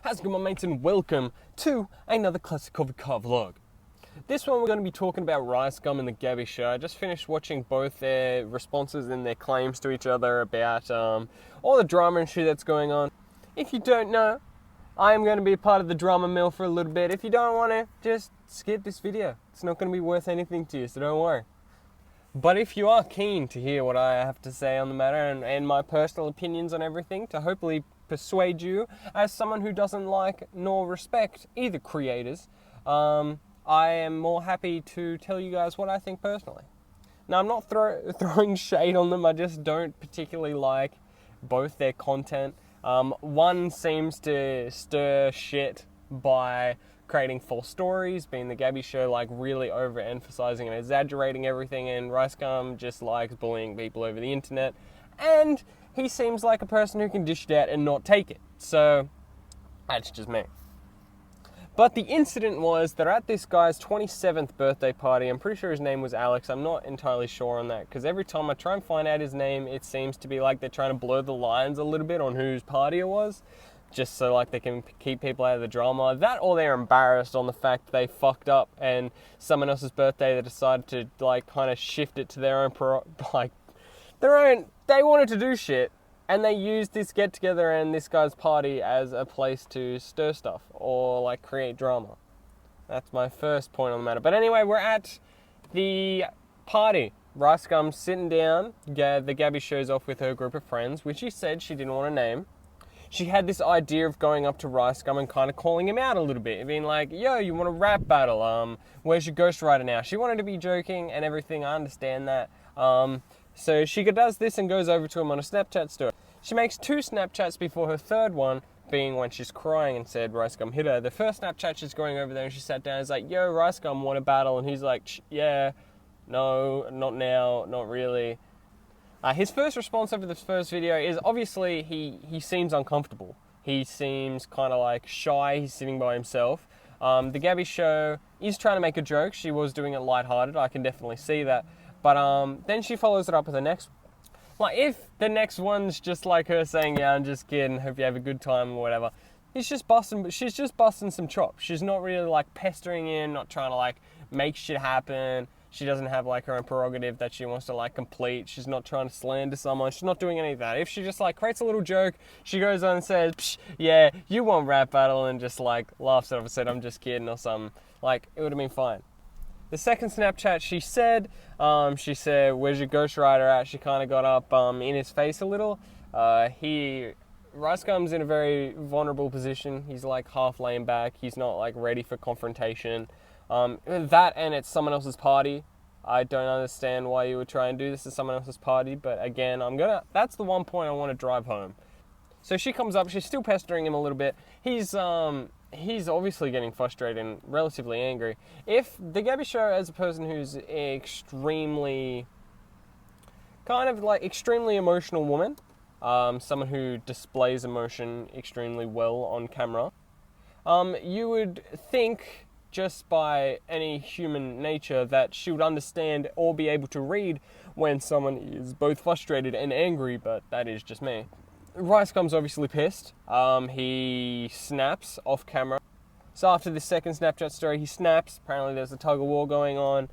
How's it going, my mates, and welcome to another classic Corvy car vlog. This one we're going to be talking about RiceGum and the Gabby Show. I just finished watching both their responses and their claims to each other about all the drama and shit that's going on. If you don't know, I am going to be a part of the drama mill for a little bit. If you don't want to, just skip this video. It's not going to be worth anything to you, so don't worry. But if you are keen to hear what I have to say on the matter and my personal opinions on everything, to hopefully persuade you as someone who doesn't like nor respect either creators, I am more happy to tell you guys what I think personally. Now, I'm not throwing shade on them. I just don't particularly like both their content. One seems to stir shit by creating false stories, being the Gabby Show, like really overemphasizing and exaggerating everything, and RiceGum just likes bullying people over the internet. And he seems like a person who can dish it out and not take it. So, that's just me. But the incident was they're at this guy's 27th birthday party. I'm pretty sure his name was Alex. I'm not entirely sure on that, because every time I try and find out his name, it seems to be like they're trying to blur the lines a little bit on whose party it was, just so like they can keep people out of the drama. That, or they're embarrassed on the fact they fucked up and someone else's birthday, they decided to like kind of shift it to their own, they wanted to do shit, and they used this get together and this guy's party as a place to stir stuff or like create drama. That's my first point on the matter. But anyway, we're at the party. RiceGum sitting down. The Gabby Show's off with her group of friends, which she said she didn't want to name. She had this idea of going up to RiceGum and kind of calling him out a little bit, being like, yo, you want a rap battle? Where's your ghostwriter now? She wanted to be joking and everything. I understand that. So she does this and goes over to him on a Snapchat story. She makes 2 Snapchats before her third one, being when she's crying and said RiceGum hit her. The first Snapchat, she's going over there and she sat down and is like, yo, RiceGum, want a battle? And he's like, yeah, no, not now, not really. His first response over this first video is obviously he seems uncomfortable. He seems kind of like shy. He's sitting by himself. The Gabby Show is trying to make a joke. She was doing it lighthearted. I can definitely see that. But then she follows it up with the next. Like, if the next one's just like her saying, yeah, I'm just kidding, hope you have a good time or whatever, she's just busting some chops. She's not really like pestering him, not trying to like make shit happen. She doesn't have like her own prerogative that she wants to like complete. She's not trying to slander someone. She's not doing any of that. If she just like creates a little joke, she goes on and says, psh, yeah, you want rap battle, and just like laughs at it and said, I'm just kidding or something. Like, it would have been fine. The second Snapchat, she said, where's your ghostwriter at? She kind of got up in his face a little. RiceGum's in a very vulnerable position. He's like half laying back. He's not like ready for confrontation. That, and it's someone else's party. I don't understand why you would try and do this at someone else's party, but again, that's the one point I want to drive home. So she comes up, she's still pestering him a little bit. He's obviously getting frustrated and relatively angry. If the Gabby Show, as a person who's extremely emotional woman, someone who displays emotion extremely well on camera, you would think, just by any human nature, that she would understand or be able to read when someone is both frustrated and angry, but that is just me. RiceGum's obviously pissed. He snaps off camera. So after the second Snapchat story, he snaps. Apparently there's a tug of war going on.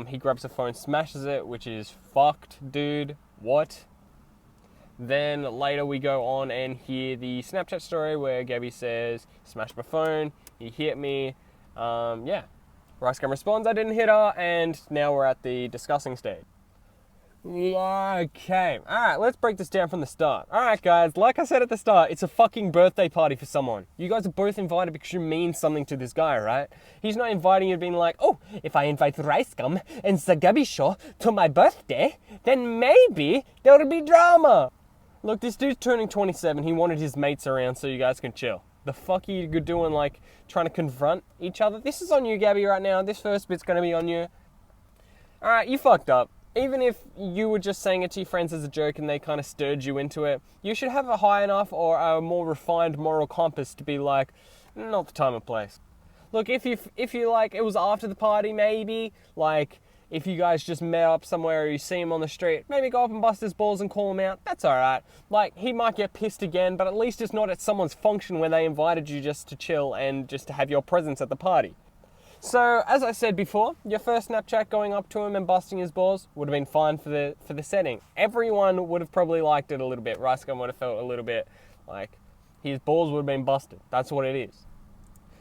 He grabs a phone, smashes it, which is fucked, dude. What? Then later we go on and hear the Snapchat story where Gabby says, smashed my phone, he hit me. Yeah. RiceGum responds, I didn't hit her, and now we're at the discussing stage. Okay, alright, let's break this down from the start. Alright guys, like I said at the start, it's a fucking birthday party for someone. You guys are both invited because you mean something to this guy, right? He's not inviting you being like, oh, if I invite RiceGum and the Gabby Show to my birthday, then maybe there'll be drama. Look, this dude's turning 27, he wanted his mates around so you guys can chill. The fuck are you doing, like, trying to confront each other? This is on you, Gabby, right now. This first bit's gonna be on you. Alright, you fucked up. Even if you were just saying it to your friends as a joke and they kind of stirred you into it, you should have a high enough or a more refined moral compass to be like, not the time or place. Look, if you like, it was after the party maybe, like, if you guys just met up somewhere or you see him on the street, maybe go up and bust his balls and call him out. That's alright. Like, he might get pissed again, but at least it's not at someone's function where they invited you just to chill and just to have your presence at the party. So, as I said before, your first Snapchat going up to him and busting his balls would have been fine for the setting. Everyone would have probably liked it a little bit. RiceGum would have felt a little bit like his balls would have been busted. That's what it is.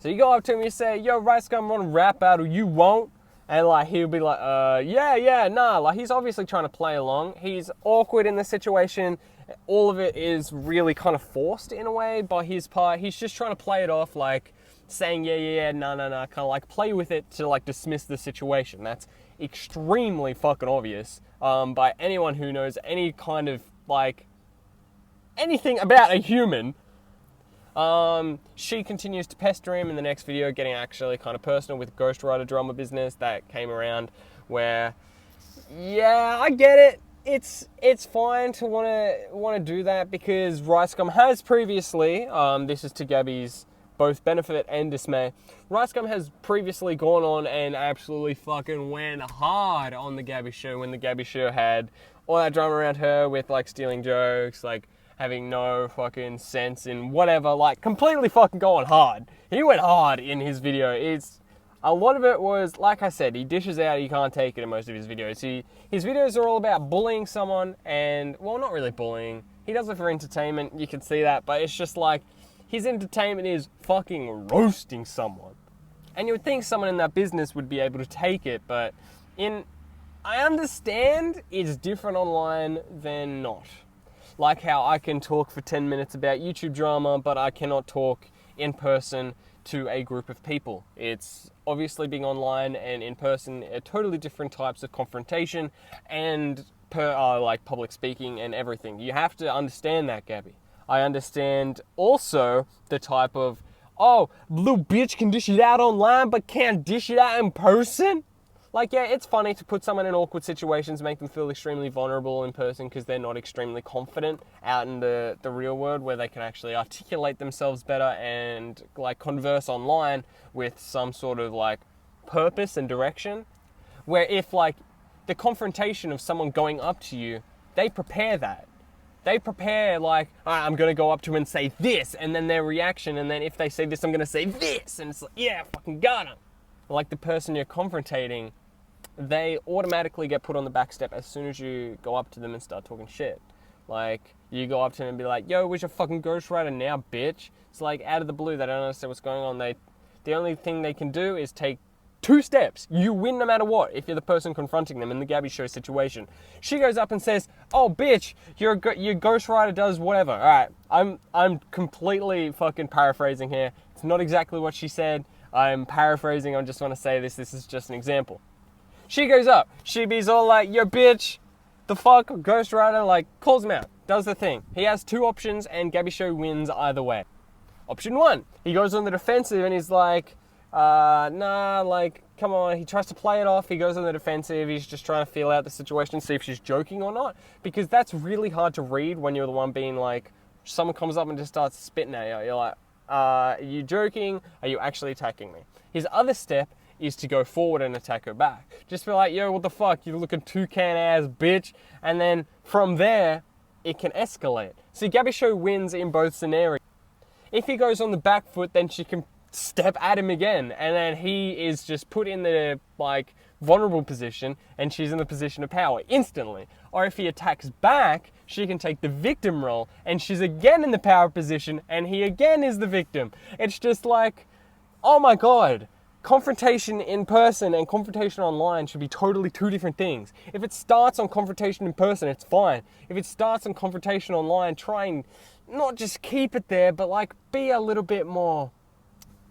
So you go up to him, you say, yo, RiceGum, I want to rap battle, you won't? And like, he'll be like, yeah, nah. Like, he's obviously trying to play along. He's awkward in the situation. All of it is really kind of forced in a way by his part. He's just trying to play it off, like saying, yeah, nah, kind of like play with it to like dismiss the situation. That's extremely fucking obvious by anyone who knows any kind of like anything about a human. She continues to pester him in the next video, getting actually kind of personal with ghostwriter drama business that came around where, yeah, I get it. It's fine to want to do that because RiceGum has previously, this is to Gabby's both benefit and dismay, RiceGum has previously gone on and absolutely fucking went hard on the Gabby Show when the Gabby Show had all that drama around her with like stealing jokes, like having no fucking sense in whatever, like completely fucking going hard. He went hard in his video. A lot of it was, like I said, he dishes out, he can't take it in most of his videos. His videos are all about bullying someone and, well, not really bullying. He does it for entertainment, you can see that, but it's just like, his entertainment is fucking roasting someone. And you would think someone in that business would be able to take it, but I understand it's different online than not. Like how I can talk for 10 minutes about YouTube drama, but I cannot talk in person to a group of people. It's obviously being online and in person are totally different types of confrontation and like public speaking and everything. You have to understand that, Gabby. I understand also the type of, oh, little bitch can dish it out online but can't dish it out in person? Like, yeah, it's funny to put someone in awkward situations, make them feel extremely vulnerable in person because they're not extremely confident out in the real world where they can actually articulate themselves better and, like, converse online with some sort of, like, purpose and direction. Where if, like, the confrontation of someone going up to you, they prepare that. They prepare, like, all right, I'm going to go up to him and say this, and then their reaction, and then if they say this, I'm going to say this, and it's like, yeah, fucking got him. Like, the person you're confrontating, they automatically get put on the back step as soon as you go up to them and start talking shit. Like, you go up to them and be like, yo, where's your fucking ghostwriter now, bitch? It's like, out of the blue, they don't understand what's going on. The only thing they can do is take 2 steps. You win no matter what if you're the person confronting them in the Gabby Show situation. She goes up and says, oh, bitch, your ghostwriter does whatever. All right, I'm completely fucking paraphrasing here. It's not exactly what she said. I'm paraphrasing. I just want to say this is just an example. She goes up. She be's all like, yo, bitch, the fuck, ghostwriter, like, calls him out, does the thing. He has 2 options, and Gabby Show wins either way. Option 1, he goes on the defensive, and he's like, nah, like, come on. He tries to play it off. He goes on the defensive. He's just trying to feel out the situation, see if she's joking or not, because that's really hard to read when you're the one being like, someone comes up and just starts spitting at you. You're like, are you joking? Are you actually attacking me? His other step is to go forward and attack her back. Just be like, yo, what the fuck? You looking toucan ass bitch. And then from there, it can escalate. See, Gabby Show wins in both scenarios. If he goes on the back foot, then she can step at him again. And then he is just put in the, like, vulnerable position and she's in the position of power instantly. Or if he attacks back, she can take the victim role and she's again in the power position and he again is the victim. It's just like, oh my God. Confrontation in person and confrontation online should be totally 2 different things. If it starts on confrontation in person, it's fine. If it starts on confrontation online, try and not just keep it there, but like be a little bit more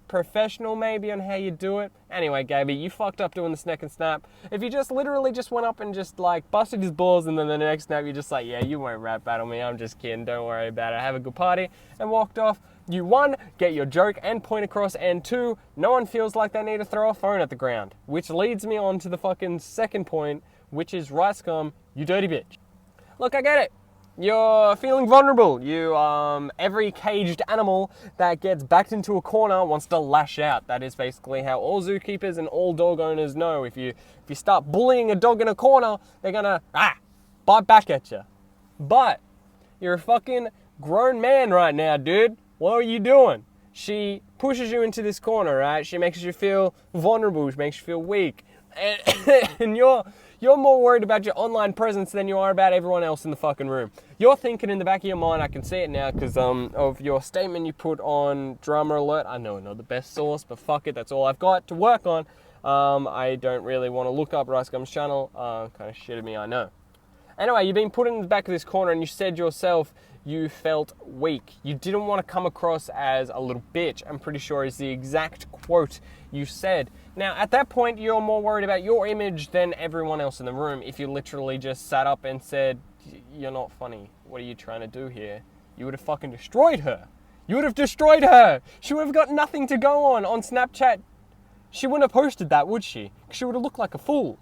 professional maybe on how you do it. Anyway, Gabby, you fucked up doing the snap and snap. If you just literally just went up and just like busted his balls and then the next snap you're just like, yeah, you won't rap battle me, I'm just kidding, don't worry about it, have a good party, and walked off. You 1, get your joke and point across, and 2, no one feels like they need to throw a phone at the ground. Which leads me on to the fucking second point, which is RiceGum, you dirty bitch. Look, I get it. You're feeling vulnerable. Every caged animal that gets backed into a corner wants to lash out. That is basically how all zookeepers and all dog owners know. If you start bullying a dog in a corner, they're gonna bite back at you. But you're a fucking grown man right now, dude. What are you doing? She pushes you into this corner, right? She makes you feel vulnerable. She makes you feel weak. And you're more worried about your online presence than you are about everyone else in the fucking room. You're thinking in the back of your mind, I can see it now because of your statement you put on Drama Alert. I know not the best source, but fuck it, that's all I've got to work on. I don't really want to look up RiceGum's channel. Kind of shit at me, I know. Anyway, you've been put in the back of this corner and you said yourself you felt weak. You didn't want to come across as a little bitch, I'm pretty sure is the exact quote you said. Now, at that point, you're more worried about your image than everyone else in the room. If you literally just sat up and said, you're not funny, what are you trying to do here? You would have fucking destroyed her. You would have destroyed her. She would have got nothing to go on Snapchat. She wouldn't have posted that, would she? She would have looked like a fool.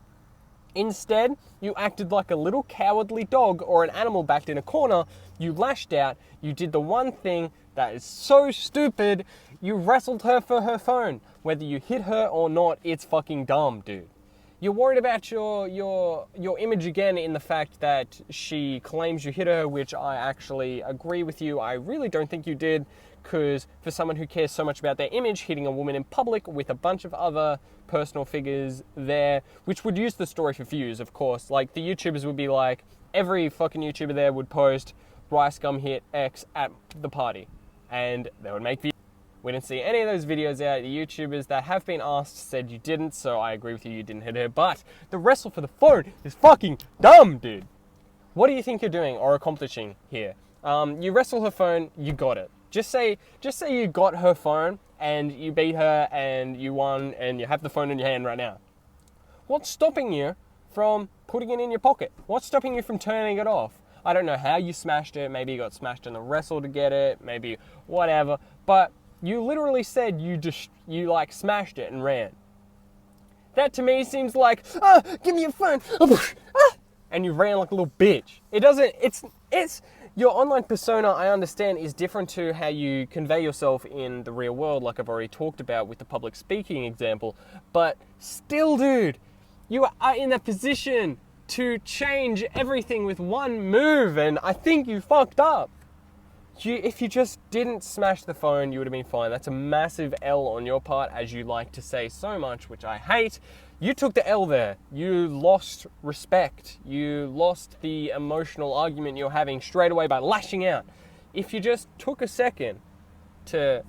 Instead, you acted like a little cowardly dog or an animal backed in a corner. You lashed out. You did the one thing that is so stupid. You wrestled her for her phone. Whether you hit her or not, it's fucking dumb, dude. You're worried about your image again in the fact that she claims you hit her, which I actually agree with you. I really don't think you did, because for someone who cares so much about their image, hitting a woman in public with a bunch of other personal figures there, which would use the story for views, of course. Like, the YouTubers would be like, every fucking YouTuber there would post, RiceGum hit X at the party, and they would make videos. We didn't see any of those videos out. The YouTubers that have been asked said you didn't, so I agree with you didn't hit her, but the wrestle for the phone is fucking dumb, dude. What do you think you're doing or accomplishing here? You wrestle her phone, you got it. Just say you got her phone and you beat her and you won and you have the phone in your hand right now. What's stopping you from putting it in your pocket? What's stopping you from turning it off? I don't know how you smashed it. Maybe you got smashed in the wrestle to get it. Maybe whatever. But you literally said you like smashed it and ran. That to me seems like, give me your phone. And you ran like a little bitch. It's your online persona, I understand, is different to how you convey yourself in the real world, like I've already talked about with the public speaking example. But still, dude, you are in a position to change everything with one move, and I think you fucked up. If you just didn't smash the phone, you would have been fine. That's a massive L on your part, as you like to say so much, which I hate. You took the L there. You lost respect. You lost the emotional argument you're having straight away by lashing out. If you just took a second to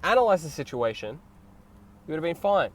analyze the situation, you would have been fine.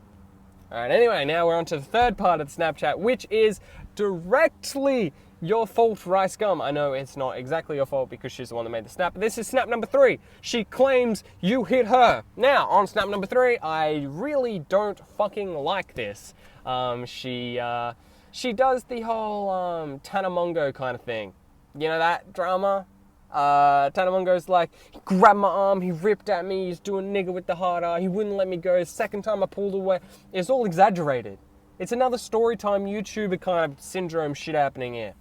All right, anyway, now we're on to the third part of the Snapchat, which is directly your fault, RiceGum. I know it's not exactly your fault because she's the one that made the snap, but this is snap number 3. She claims you hit her. Now, on snap number 3, I really don't fucking like this. She does the whole Tanamongo kind of thing. You know that drama? Tanamongo's like, he grabbed my arm, he ripped at me, he's doing nigger with the hard R, he wouldn't let me go, the second time I pulled away. It's all exaggerated. It's another storytime YouTuber kind of syndrome shit happening here.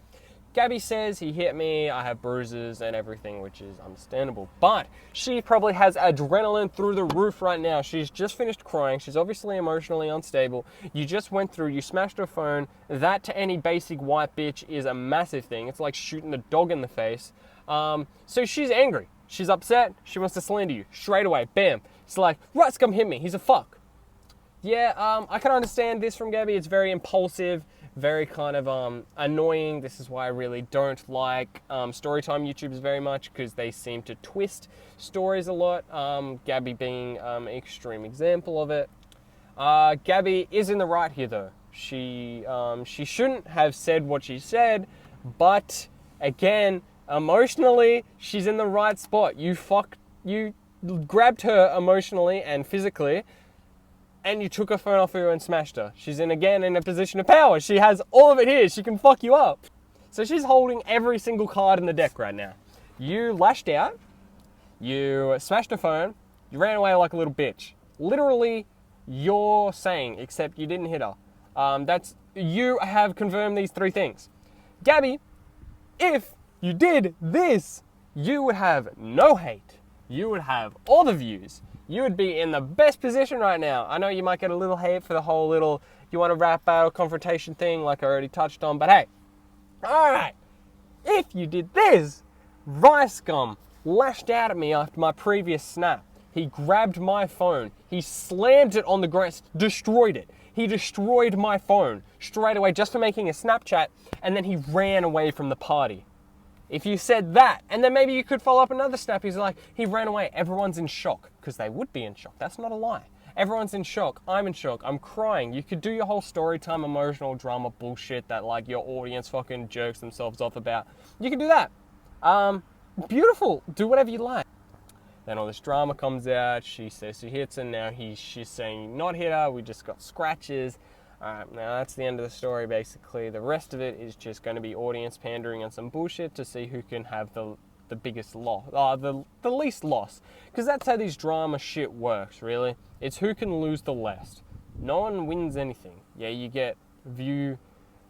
Gabby says he hit me, I have bruises and everything, which is understandable. But she probably has adrenaline through the roof right now. She's just finished crying. She's obviously emotionally unstable. You just went through, you smashed her phone. That to any basic white bitch is a massive thing. It's like shooting a dog in the face. So she's angry. She's upset. She wants to slander you straight away. Bam. It's like, RiceGum hit me. He's a fuck. Yeah, I can understand this from Gabby. It's very impulsive, very kind of annoying. This is why I really don't like storytime YouTubers very much, because they seem to twist stories a lot. Gabby being an extreme example of it. Gabby is in the right here, though. She shouldn't have said what she said, but again, emotionally, she's in the right spot. You grabbed her emotionally and physically, and you took her phone off her and smashed her. She's again in a position of power. She has all of it here. She can fuck you up. So she's holding every single card in the deck right now. You lashed out. You smashed her phone. You ran away like a little bitch. Literally, you're saying, except you didn't hit her. You have confirmed these 3 things. Gabby, if you did this, you would have no hate. You would have all the views. You would be in the best position right now. I know you might get a little hate for the whole little, you want to rap battle confrontation thing like I already touched on, but hey, alright, if you did this, RiceGum lashed out at me after my previous snap. He grabbed my phone, he slammed it on the ground, destroyed it. He destroyed my phone straight away just for making a Snapchat, and then he ran away from the party. If you said that, and then maybe you could follow up another snap, he's like, he ran away, everyone's in shock, because they would be in shock, that's not a lie. Everyone's in shock, I'm in shock, I'm crying. You could do your whole story time emotional drama bullshit that like your audience fucking jerks themselves off about. You can do that. Beautiful, do whatever you like. Then all this drama comes out, she says she hits her, now she's saying not hit her, we just got scratches. Alright, now that's the end of the story basically. The rest of it is just going to be audience pandering and some bullshit to see who can have the biggest loss, the least loss. Because that's how these drama shit works, really. It's who can lose the less. No one wins anything. Yeah, you get view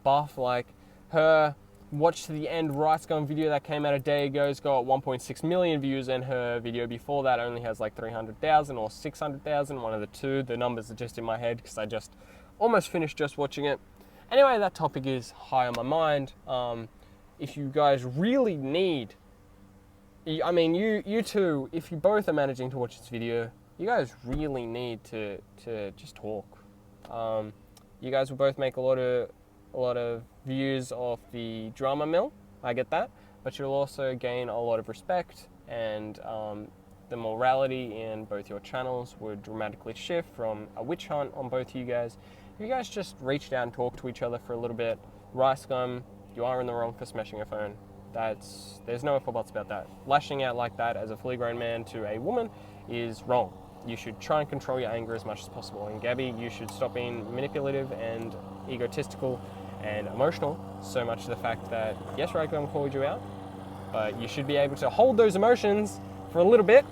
buff like her watch to the end RiceGum video that came out a day ago has got 1.6 million views, and her video before that only has like 300,000 or 600,000, one of the two. The numbers are just in my head because I just almost finished just watching it. Anyway, that topic is high on my mind. If you guys really need, I mean, you two, if you both are managing to watch this video, you guys really need to just talk. You guys will both make a lot of views off the drama mill, I get that, but you'll also gain a lot of respect, and the morality in both your channels would dramatically shift from a witch hunt on both of you guys. If you guys just reached out and talked to each other for a little bit, RiceGum, you are in the wrong for smashing a phone. There's no ifs or buts about that. Lashing out like that as a fully grown man to a woman is wrong. You should try and control your anger as much as possible. And Gabby, you should stop being manipulative and egotistical and emotional, so much to the fact that, yes, RiceGum called you out, but you should be able to hold those emotions for a little bit,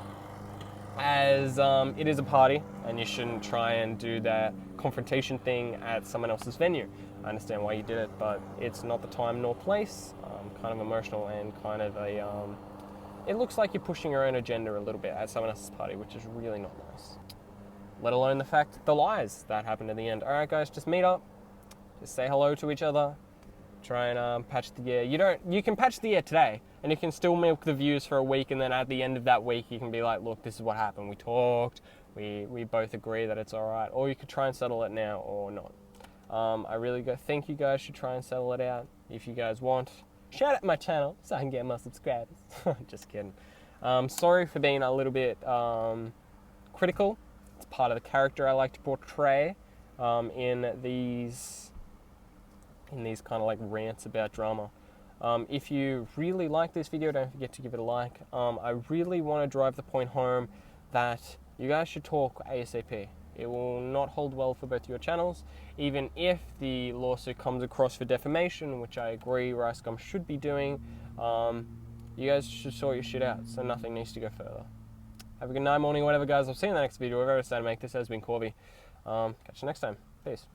as it is a party, and you shouldn't try and do that confrontation thing at someone else's venue. I understand why you did it, but it's not the time nor place. Kind of emotional and kind of a, it looks like you're pushing your own agenda a little bit at someone else's party, which is really not nice. Let alone the fact, the lies that happened at the end. Alright guys, just meet up, just say hello to each other, try and patch the air. You can patch the air today, and you can still milk the views for a week, and then at the end of that week you can be like, look, this is what happened, we talked, we both agree that it's alright, or you could try and settle it now or not. I really think you guys should try and settle it out if you guys want. Shout out my channel so I can get more subscribers. Just kidding. Sorry for being a little bit critical. It's part of the character I like to portray in these kind of like rants about drama. If you really like this video, don't forget to give it a like. I really want to drive the point home that you guys should talk ASAP. It will not hold well for both your channels, even if the lawsuit comes across for defamation, which I agree RiceGum should be doing. You guys should sort your shit out, so nothing needs to go further. Have a good night, morning, whatever, guys. I'll see you in the next video. Whoever decided to make this has been Corvy. Catch you next time. Peace.